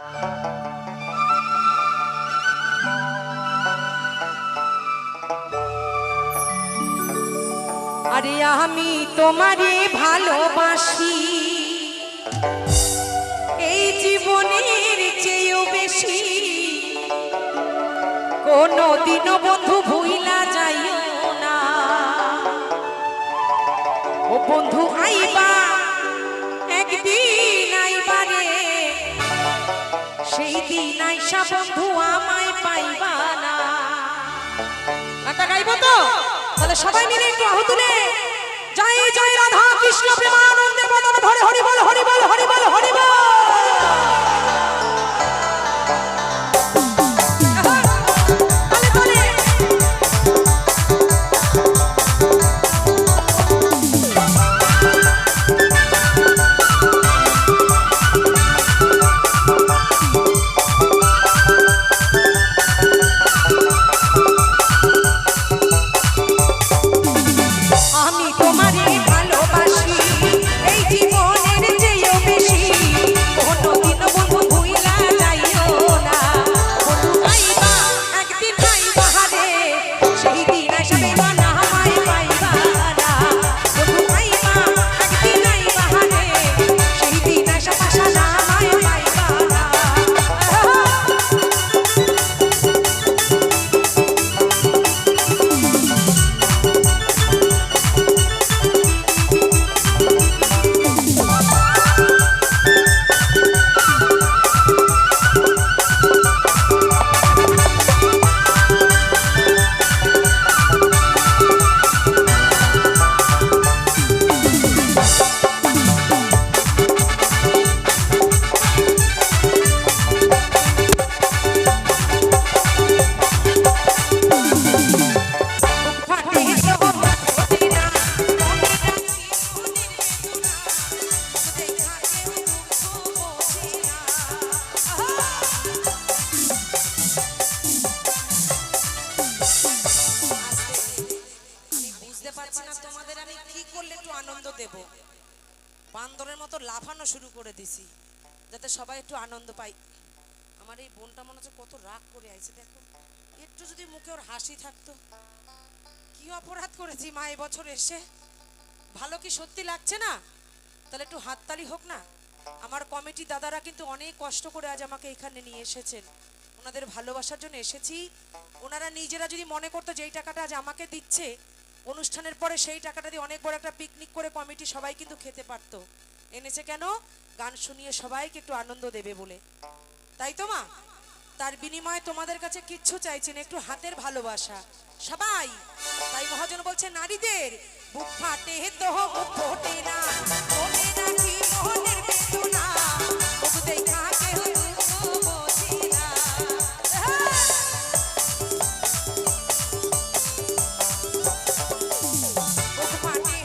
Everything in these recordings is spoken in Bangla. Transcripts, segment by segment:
আরে আমি তোমারে ভালোবাসি এই জীবনের চেয়েও বেশি, কোনদিনও বন্ধু ভুইলা যাইও না। ও বন্ধু আইবা একদিন আইবা রে, সেই দিন আইসা বন্ধু আমায় পাইবা না। গানটা গাইবো তো? তাহলে সবাই মিলে একটু আহু তুলে জয় জয় রাধা কৃষ্ণ প্রেমানন্দে বদন ভরে হরি বল হরি বল হরি বল হরি বল। বান্দরের মতো লাফানো শুরু করে দিছি যাতে সবাই একটু আনন্দ পায়। আমার এই বোনটা মনে হচ্ছে কত রাগ করে আইছে, দেখো একটু যদি মুখে ওর হাসি থাকতো। কি অপরাধ করেছি মা এবছর এসে? ভালো কি সত্যি লাগছে না? তাহলে একটু হাততালি হোক না। আমার কমিটি দাদারা কিন্তু অনেক কষ্ট করে আজ আমাকে এখানে নিয়ে এসেছেন, ওনাদের ভালোবাসার জন্য এসেছি। ওনারা নিজেরা যদি মনে করতো যে এই টাকাটা আজ আমাকে দিচ্ছে, অনুষ্ঠানের পরে সেই টাকাটা দিয়ে অনেক বড় একটা পিকনিক করে কমিটি সবাই কিন্তু খেতে পারতো। এনেছে কেন? গান শুনিয়ে সবাইকে একটু আনন্দ দেবে বলে, তাই তো মা? তার বিনিময়ে তোমাদের কাছে কিচ্ছু চাইছেন, একটু হাতের ভালোবাসা সবাই। তাই মহাজন বলছে নারীদের বুক ফাটে তো বুক ফোটে না, মনে রাখি মনের বেদনা, বুক দেখা কেউ দুঃখ বোঝে না। Bye.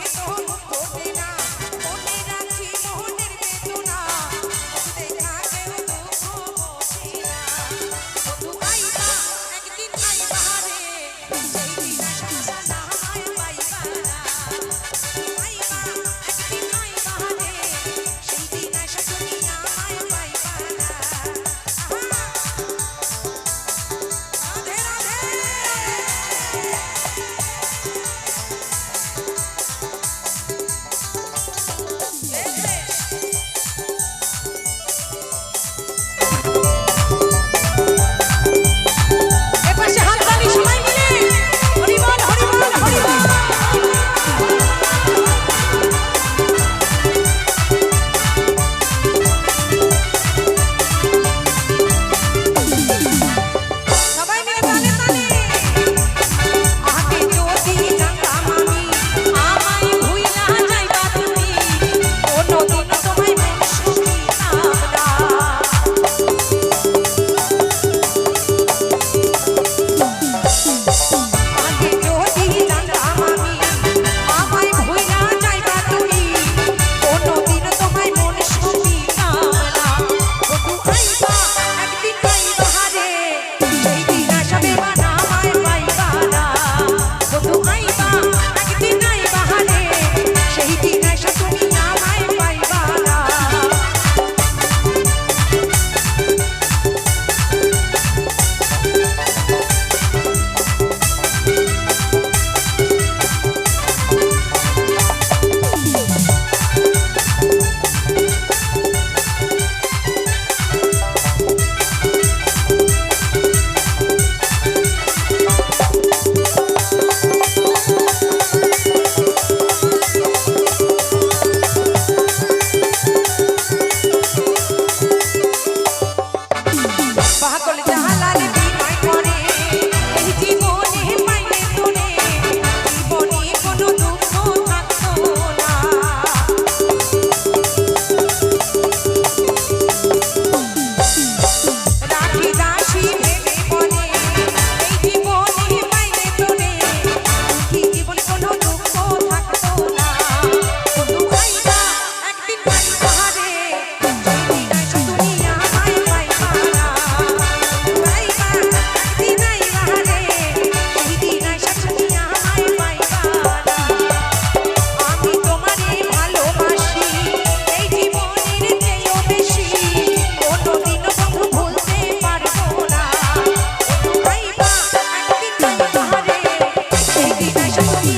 সবাই